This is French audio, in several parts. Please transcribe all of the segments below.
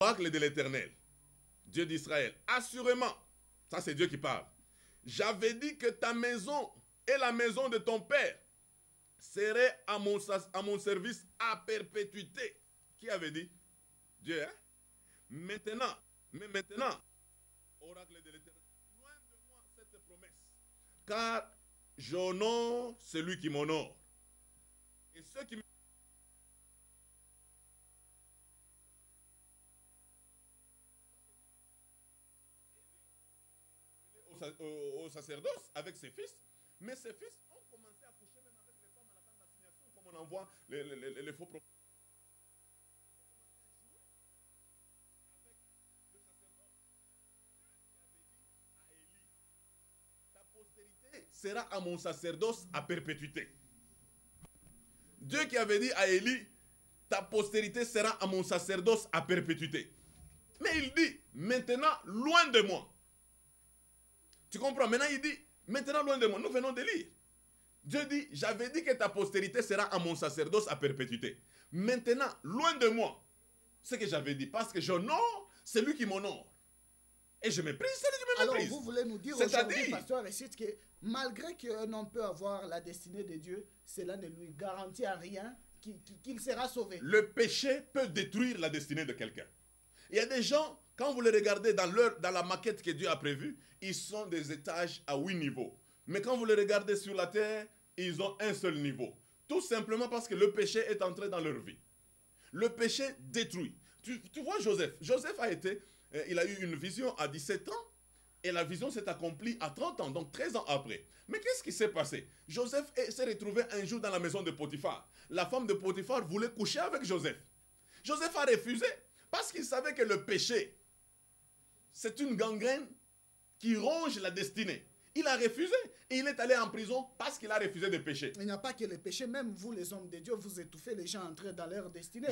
Oracle de l'Éternel, Dieu d'Israël, assurément, ça c'est Dieu qui parle, j'avais dit que ta maison et la maison de ton père seraient à mon service à perpétuité. Qui avait dit? Dieu, hein? Maintenant, oracle de l'Éternel, loin de moi cette promesse, car j'honore celui qui m'honore. Et ceux qui au sacerdoce avec ses fils, mais ses fils ont commencé à coucher même avec les femmes à la table d'assignation, comme on envoie les faux prophètes. Sera à mon sacerdoce à perpétuité. Dieu qui avait dit à Élie, ta postérité sera à mon sacerdoce à perpétuité. Mais il dit, maintenant, loin de moi. Tu comprends? Maintenant, il dit, maintenant, loin de moi. Nous venons de lire. Dieu dit, j'avais dit que ta postérité sera à mon sacerdoce à perpétuité. Maintenant, loin de moi. Ce que j'avais dit, parce que j'honore celui qui m'honore. Et je méprise celui qui me méprise. Alors, vous voulez nous dire aujourd'hui, pasteur Récite, que malgré qu'un homme peut avoir la destinée de Dieu, cela ne lui garantit à rien qu'il sera sauvé. Le péché peut détruire la destinée de quelqu'un. Il y a des gens, quand vous les regardez dans la maquette que Dieu a prévue, ils sont des étages à 8 niveaux. Mais quand vous les regardez sur la terre, ils ont un seul niveau. Tout simplement parce que le péché est entré dans leur vie. Le péché détruit. Tu vois Joseph. Joseph il a eu une vision à 17 ans et la vision s'est accomplie à 30 ans, donc 13 ans après. Mais qu'est-ce qui s'est passé? Joseph s'est retrouvé un jour dans la maison de Potiphar. La femme de Potiphar voulait coucher avec Joseph. Joseph a refusé parce qu'il savait que le péché, c'est une gangrène qui ronge la destinée. Il a refusé et il est allé en prison parce qu'il a refusé de pécher. Il n'y a pas que le péché, même vous les hommes de Dieu, vous étouffez les gens entrés dans leur destinée.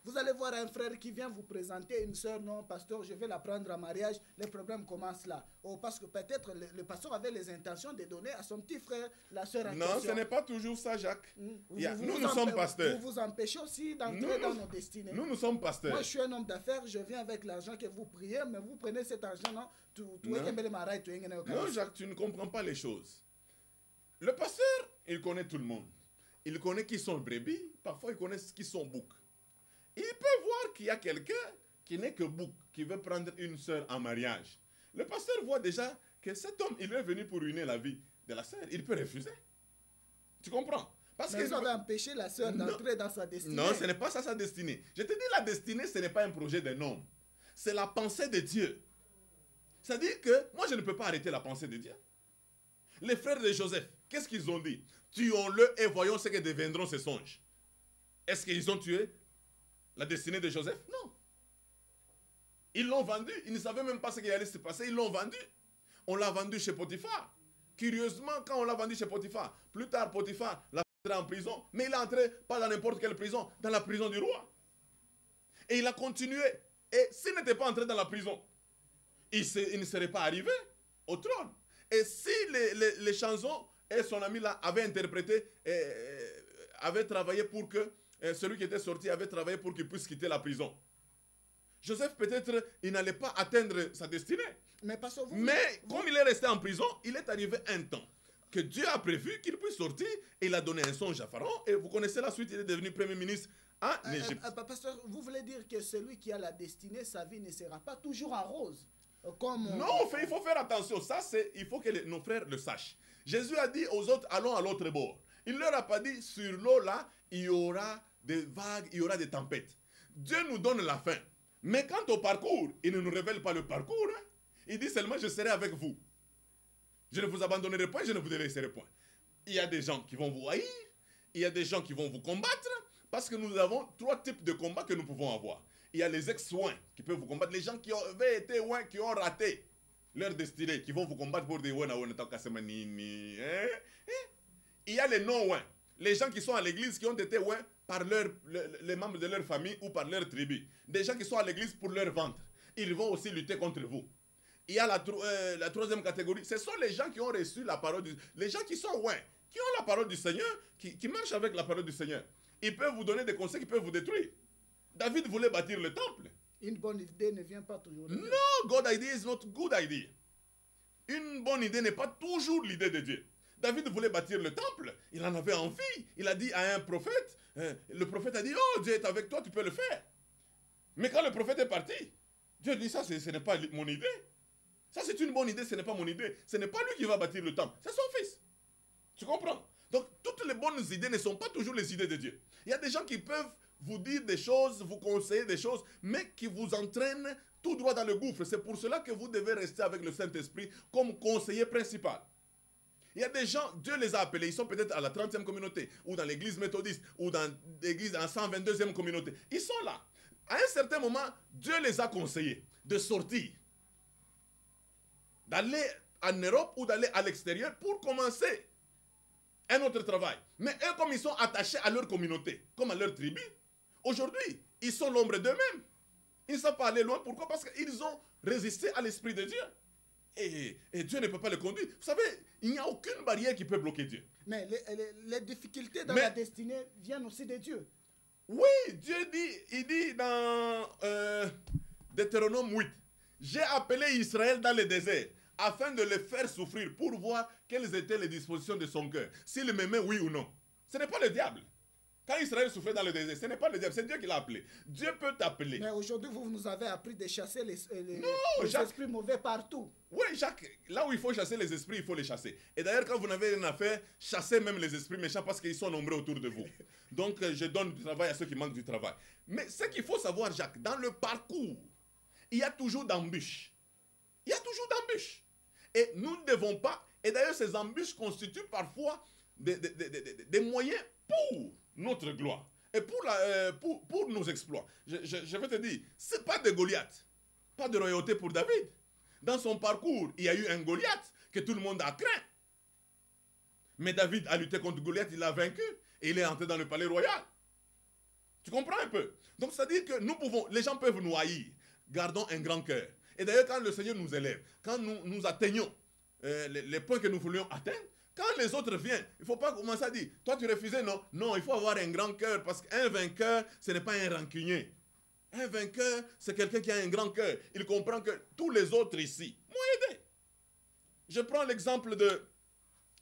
Vous allez voir un frère qui vient vous présenter une soeur, non pasteur, je vais la prendre en mariage, les problèmes commencent là. Oh, parce que peut-être le pasteur avait les intentions de donner à son petit frère la soeur en question. Non, ce n'est pas toujours ça, Jacques. Nous sommes pasteurs. Vous vous empêchez aussi d'entrer dans nos destinées. Nous sommes pasteurs. Moi je suis un homme d'affaires, je viens avec l'argent que vous priez, mais vous prenez cet argent, non? Non, Jacques, tu ne comprends pas les choses. Le pasteur, il connaît tout le monde. Il connaît qui sont brebis, parfois il connaît qui sont boucs. Il peut voir qu'il y a quelqu'un qui n'est que bouc, qui veut prendre une sœur en mariage. Le pasteur voit déjà que cet homme, il est venu pour ruiner la vie de la sœur. Il peut refuser. Tu comprends? Mais ça va empêcher la sœur d'entrer dans sa destinée. Non, ce n'est pas ça sa destinée. Je te dis, la destinée, ce n'est pas un projet d'un homme. C'est la pensée de Dieu. C'est-à-dire que moi, je ne peux pas arrêter la pensée de Dieu. Les frères de Joseph, qu'est-ce qu'ils ont dit? Tuons-le et voyons ce que deviendront ces songes. Est-ce qu'ils ont tué la destinée de Joseph? Non. Ils l'ont vendu. Ils ne savaient même pas ce qui allait se passer. Ils l'ont vendu. On l'a vendu chez Potiphar. Curieusement, quand on l'a vendu chez Potiphar, plus tard, Potiphar l'a entré en prison. Mais il est entré pas dans n'importe quelle prison, dans la prison du roi. Et il a continué. Et s'il n'était pas entré dans la prison, il ne serait pas arrivé au trône. Et si les chansons et son ami là avaient interprété, avaient travaillé pour que celui qui était sorti avait travaillé pour qu'il puisse quitter la prison, Joseph peut-être il n'allait pas atteindre sa destinée. Mais comme il est resté en prison, il est arrivé un temps que Dieu a prévu qu'il puisse sortir et il a donné un songe à Pharaon. Et vous connaissez la suite, il est devenu premier ministre en Égypte. Pasteur, vous voulez dire que celui qui a la destinée, sa vie ne sera pas toujours en rose? Non, il faut faire attention. Ça, il faut que nos frères le sachent. Jésus a dit aux autres, allons à l'autre bord. Il ne leur a pas dit, sur l'eau là, il y aura des vagues, il y aura des tempêtes. Dieu nous donne la fin. Mais quant au parcours, il ne nous révèle pas le parcours. Hein. Il dit seulement, je serai avec vous. Je ne vous abandonnerai point, je ne vous délaisserai point. Il y a des gens qui vont vous haïr, il y a des gens qui vont vous combattre, parce que nous avons 3 types de combats que nous pouvons avoir. Il y a les ex-ouins qui peuvent vous combattre, les gens qui avaient été ouins, qui ont raté leur destinée, qui vont vous combattre pour des ouins à ouins. Il y a les non-ouins, les gens qui sont à l'église, qui ont été ouins par les membres de leur famille ou par leur tribu. Des gens qui sont à l'église pour leur ventre. Ils vont aussi lutter contre vous. Il y a la 3e catégorie, ce sont les gens qui ont reçu la parole les gens qui sont ouins, qui ont la parole du Seigneur, qui marchent avec la parole du Seigneur. Ils peuvent vous donner des conseils qui peuvent vous détruire. David voulait bâtir le temple. Une bonne idée ne vient pas toujours. No, God idea is not good idea. Une bonne idée n'est pas toujours l'idée de Dieu. David voulait bâtir le temple, il en avait envie. Il a dit à un prophète, le prophète a dit, oh Dieu est avec toi, tu peux le faire. Mais quand le prophète est parti, Dieu dit, ça ce n'est pas mon idée. Ça c'est une bonne idée, ce n'est pas mon idée. Ce n'est pas lui qui va bâtir le temple, c'est son fils. Tu comprends? Donc toutes les bonnes idées ne sont pas toujours les idées de Dieu. Il y a des gens qui peuvent vous dire des choses, vous conseiller des choses, mais qui vous entraînent tout droit dans le gouffre. C'est pour cela que vous devez rester avec le Saint-Esprit comme conseiller principal. Il y a des gens, Dieu les a appelés, ils sont peut-être à la 30e communauté, ou dans l'église méthodiste, ou dans l'église en 122e communauté. Ils sont là. À un certain moment, Dieu les a conseillés de sortir, d'aller en Europe ou d'aller à l'extérieur pour commencer un autre travail. Mais eux, comme ils sont attachés à leur communauté, comme à leur tribu, aujourd'hui, ils sont l'ombre d'eux-mêmes. Ils ne savent pas aller loin. Pourquoi? Parce qu'ils ont résisté à l'Esprit de Dieu. Et Dieu ne peut pas le conduire. Vous savez, il n'y a aucune barrière qui peut bloquer Dieu. Mais les difficultés dans la destinée viennent aussi de Dieu. Oui, Dieu dit, il dit dans Deutéronome 8, j'ai appelé Israël dans le désert afin de le faire souffrir pour voir quelles étaient les dispositions de son cœur. S'il m'aimait, oui ou non. Ce n'est pas le diable. Quand Israël souffrait dans le désert, ce n'est pas le diable, c'est Dieu qui l'a appelé. Dieu peut t'appeler. Mais aujourd'hui, vous nous avez appris de chasser les esprits mauvais partout. Oui, Jacques, là où il faut chasser les esprits, il faut les chasser. Et d'ailleurs, quand vous n'avez rien à faire, chassez même les esprits méchants parce qu'ils sont nombreux autour de vous. Donc, je donne du travail à ceux qui manquent du travail. Mais ce qu'il faut savoir, Jacques, dans le parcours, il y a toujours d'embûches. Il y a toujours d'embûches. Et nous ne devons pas... Et d'ailleurs, ces embûches constituent parfois des moyens pour notre gloire et pour nos exploits. Je vais te dire, ce n'est pas de Goliath, pas de royauté pour David. Dans son parcours, il y a eu un Goliath que tout le monde a craint. Mais David a lutté contre Goliath, il l'a vaincu et il est entré dans le palais royal. Tu comprends un peu? Donc, c'est-à-dire que nous pouvons, les gens peuvent nous haïr. Gardons un grand cœur. Et d'ailleurs, quand le Seigneur nous élève, quand nous atteignons les points que nous voulions atteindre, quand les autres viennent, il ne faut pas commencer à dire, toi tu refusais, non. Non, il faut avoir un grand cœur parce qu'un vainqueur, ce n'est pas un rancunier. Un vainqueur, c'est quelqu'un qui a un grand cœur. Il comprend que tous les autres ici m'ont aidé. Je prends l'exemple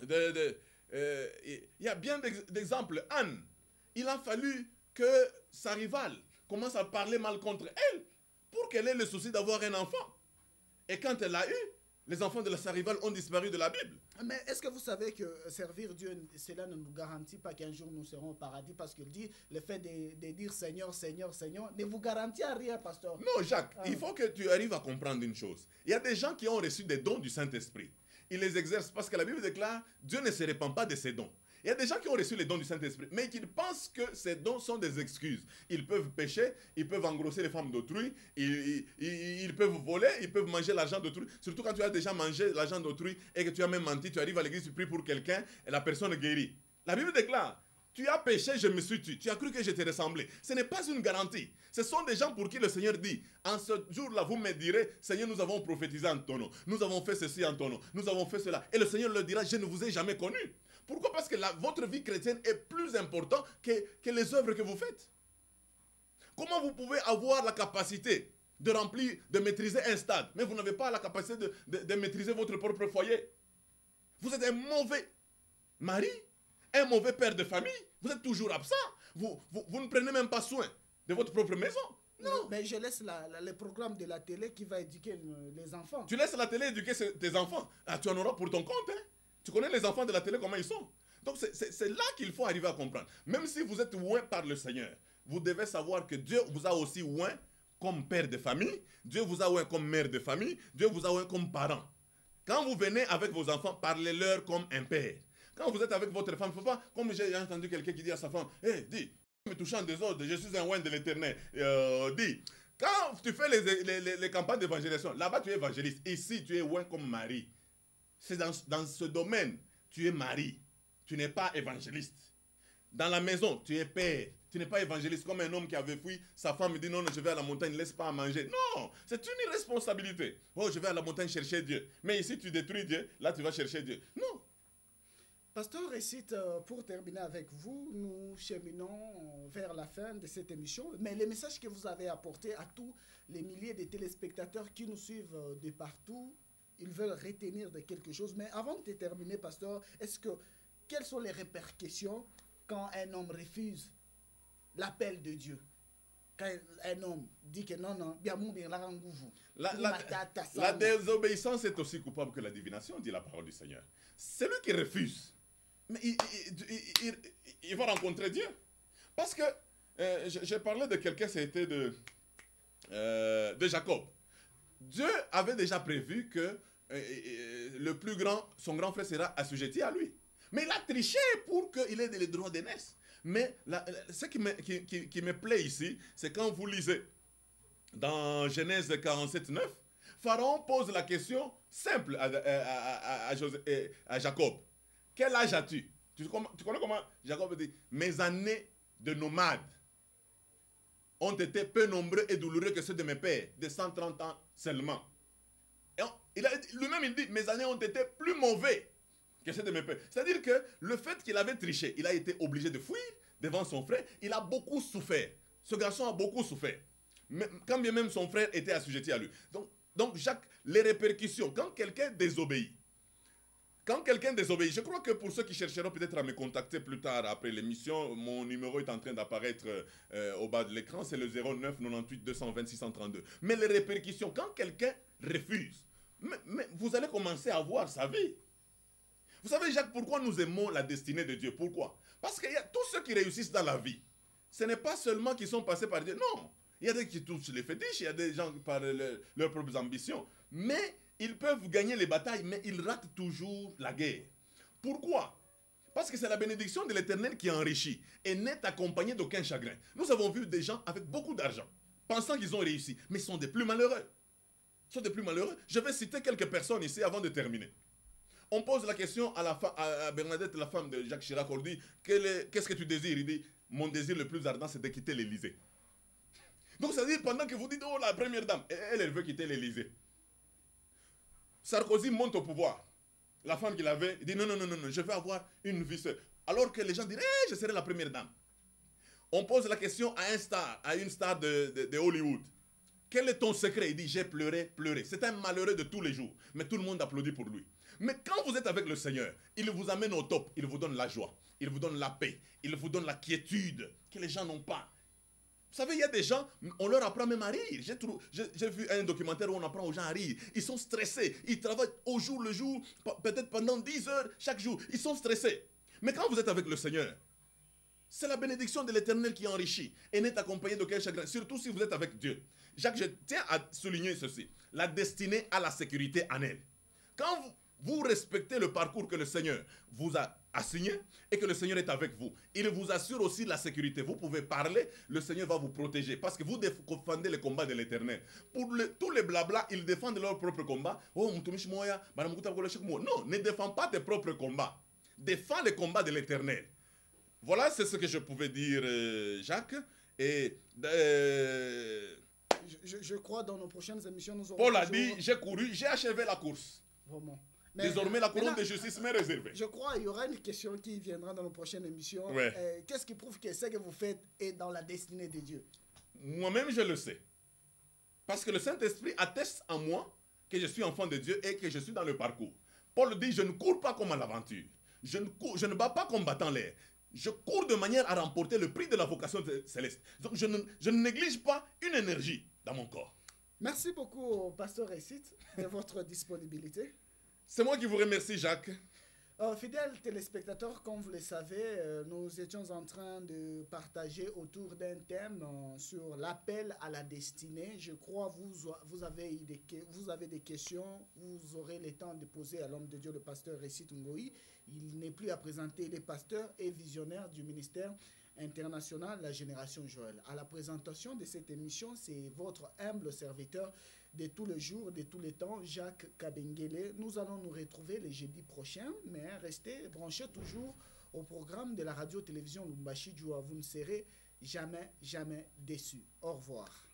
il y a bien d'exemples. Anne, il a fallu que sa rivale commence à parler mal contre elle pour qu'elle ait le souci d'avoir un enfant. Et quand elle l'a eu, les enfants de sa rivale ont disparu de la Bible. Mais est-ce que vous savez que servir Dieu, cela ne nous garantit pas qu'un jour nous serons au paradis? Parce qu'il dit, le fait de dire Seigneur, Seigneur, Seigneur, ne vous garantit à rien, pasteur. Non, Jacques, il faut que tu arrives à comprendre une chose. Il y a des gens qui ont reçu des dons du Saint-Esprit. Ils les exercent parce que la Bible déclare, Dieu ne se répand pas de ses dons. Il y a des gens qui ont reçu les dons du Saint-Esprit, mais qui pensent que ces dons sont des excuses. Ils peuvent pécher, ils peuvent engrosser les femmes d'autrui, ils peuvent voler, ils peuvent manger l'argent d'autrui. Surtout quand tu as déjà mangé l'argent d'autrui et que tu as même menti, tu arrives à l'église, tu pries pour quelqu'un et la personne guérit. La Bible déclare, tu as péché, je me suis tué. Tu as cru que je te ressemblais. Ce n'est pas une garantie. Ce sont des gens pour qui le Seigneur dit, en ce jour-là, vous me direz, Seigneur, nous avons prophétisé en ton nom. Nous avons fait ceci en ton nom. Nous avons fait cela. Et le Seigneur leur dira, je ne vous ai jamais connu. Pourquoi? Parce que votre vie chrétienne est plus importante que les œuvres que vous faites. Comment vous pouvez avoir la capacité de remplir, de maîtriser un stade, mais vous n'avez pas la capacité de maîtriser votre propre foyer? Vous êtes un mauvais mari, un mauvais père de famille, vous êtes toujours absent, vous ne prenez même pas soin de votre propre maison. Non. Mais je laisse le programme de la télé qui va éduquer les enfants. Tu laisses la télé éduquer tes enfants. Ah, tu en auras pour ton compte. Hein? Tu connais les enfants de la télé, comment ils sont. Donc c'est là qu'il faut arriver à comprendre. Même si vous êtes oint par le Seigneur, vous devez savoir que Dieu vous a aussi oint comme père de famille, Dieu vous a oint comme mère de famille, Dieu vous a oint comme parent. Quand vous venez avec vos enfants, parlez-leur comme un père. Quand vous êtes avec votre femme, il ne faut pas, comme j'ai entendu quelqu'un qui dit à sa femme, hey, dis, me touchant des autres, je suis un oint de l'Éternel. Dis, quand tu fais les campagnes d'évangélisation, là-bas tu es évangéliste, ici tu es oint comme mari. C'est dans ce domaine, tu es mari, tu n'es pas évangéliste. Dans la maison, tu es père, tu n'es pas évangéliste comme un homme qui avait fui, sa femme dit non, je vais à la montagne, ne laisse pas à manger. Non, c'est une irresponsabilité. Oh, je vais à la montagne chercher Dieu. Mais ici, tu détruis Dieu, là, tu vas chercher Dieu. Non. Pasteur Récite, pour terminer avec vous, nous cheminons vers la fin de cette émission. Mais les messages que vous avez apportés à tous les milliers de téléspectateurs qui nous suivent de partout, ils veulent retenir de quelque chose. Mais avant de terminer, Pasteur, quelles sont les répercussions quand un homme refuse l'appel de Dieu? Quand un homme dit que non, la désobéissance est aussi coupable que la divination, dit la parole du Seigneur. Celui qui refuse, mais il va rencontrer Dieu. Parce que j'ai parlé de quelqu'un, c'était de Jacob. Dieu avait déjà prévu que le plus grand, son grand frère sera assujetti à lui. Mais il a triché pour qu'il ait les droits d'aînesse. Mais ce qui me plaît ici, c'est quand vous lisez dans Genèse 47:9, Pharaon pose la question simple à Jacob. Quel âge as-tu? Tu connais comment Jacob dit? Mes années de nomade ont été peu nombreux et douloureux que ceux de mes pères, de 130 ans seulement. Lui-même il dit, mes années ont été plus mauvais que ceux de mes pères. C'est-à-dire que le fait qu'il avait triché, il a été obligé de fuir devant son frère, il a beaucoup souffert. Ce garçon a beaucoup souffert. Quand bien même son frère était assujetti à lui. Donc Jacques, les répercussions, quand quelqu'un désobéit, je crois que pour ceux qui chercheront peut-être à me contacter plus tard après l'émission, mon numéro est en train d'apparaître au bas de l'écran, c'est le 09 98 220 632. Mais les répercussions, quand quelqu'un refuse, mais vous allez commencer à voir sa vie. Vous savez, Jacques, pourquoi nous aimons la destinée de Dieu? Pourquoi? Parce qu'il y a tous ceux qui réussissent dans la vie. Ce n'est pas seulement qu'ils sont passés par Dieu. Non. Il y a des qui touchent les fétiches, il y a des gens par leurs propres ambitions. Mais ils peuvent gagner les batailles, mais ils ratent toujours la guerre. Pourquoi? Parce que c'est la bénédiction de l'Éternel qui enrichit et n'est accompagnée d'aucun chagrin. Nous avons vu des gens avec beaucoup d'argent, pensant qu'ils ont réussi, mais ils sont des plus malheureux. Ils sont des plus malheureux. Je vais citer quelques personnes ici avant de terminer. On pose la question à Bernadette, la femme de Jacques Chirac. On lui dit, qu'est-ce que tu désires? Il dit, mon désir le plus ardent, c'est de quitter l'Élysée. Donc, ça veut dire, pendant que vous dites, oh, la première dame, elle veut quitter l'Élysée. Sarkozy monte au pouvoir. La femme qu'il avait, il dit, non, je veux avoir une vie seule. Alors que les gens disent, je serai la première dame. On pose la question à une star de Hollywood. Quel est ton secret? Il dit, j'ai pleuré. C'est un malheureux de tous les jours. Mais tout le monde applaudit pour lui. Mais quand vous êtes avec le Seigneur, il vous amène au top. Il vous donne la joie. Il vous donne la paix. Il vous donne la quiétude que les gens n'ont pas. Vous savez, il y a des gens, on leur apprend même à rire. J'ai vu un documentaire où on apprend aux gens à rire. Ils sont stressés. Ils travaillent au jour le jour, peut-être pendant 10 heures chaque jour. Ils sont stressés. Mais quand vous êtes avec le Seigneur, c'est la bénédiction de l'Éternel qui enrichit et n'est accompagnée d'aucun chagrin. Surtout si vous êtes avec Dieu. Jacques, je tiens à souligner ceci. La destinée a la sécurité en elle. Quand vous respectez le parcours que le Seigneur vous a assigné et que le Seigneur est avec vous, il vous assure aussi la sécurité. Vous pouvez parler, le Seigneur va vous protéger parce que vous défendez le combat de l'Éternel. Pour tous les blabla, ils défendent leur propre combat. Oh, non, ne défends pas tes propres combats. Défends le combat de l'Éternel. Voilà, c'est ce que je pouvais dire, Jacques. Et je crois dans nos prochaines émissions, nous aurons... Paul a dit, j'ai couru, j'ai achevé la course. Vraiment. Désormais, la couronne de justice m'est réservée. Je crois qu'il y aura une question qui viendra dans nos prochaines émissions. Ouais. Qu'est-ce qui prouve que ce que vous faites est dans la destinée de Dieu? Moi-même, je le sais. Parce que le Saint-Esprit atteste en moi que je suis enfant de Dieu et que je suis dans le parcours. Paul dit, je ne cours pas comme à l'aventure. Je ne bats pas comme battant l'air. Je cours de manière à remporter le prix de la vocation céleste. Donc, je ne néglige pas une énergie dans mon corps. Merci beaucoup, Pasteur Récite, de votre disponibilité. C'est moi qui vous remercie, Jacques. Fidèles téléspectateurs, comme vous le savez, nous étions en train de partager autour d'un thème sur l'appel à la destinée. Je crois que vous avez des questions, vous aurez le temps de poser à l'homme de Dieu, le pasteur Récite Ngoï. Il n'est plus à présenter, les pasteurs et visionnaires du ministère international La Génération Joël. À la présentation de cette émission, c'est votre humble serviteur de tous les jours, de tous les temps, Jacques Kabengele. Nous allons nous retrouver le jeudi prochain, mais restez branchés toujours au programme de la radio-télévision Lumbashi Djoua. Vous ne serez jamais déçus. Au revoir.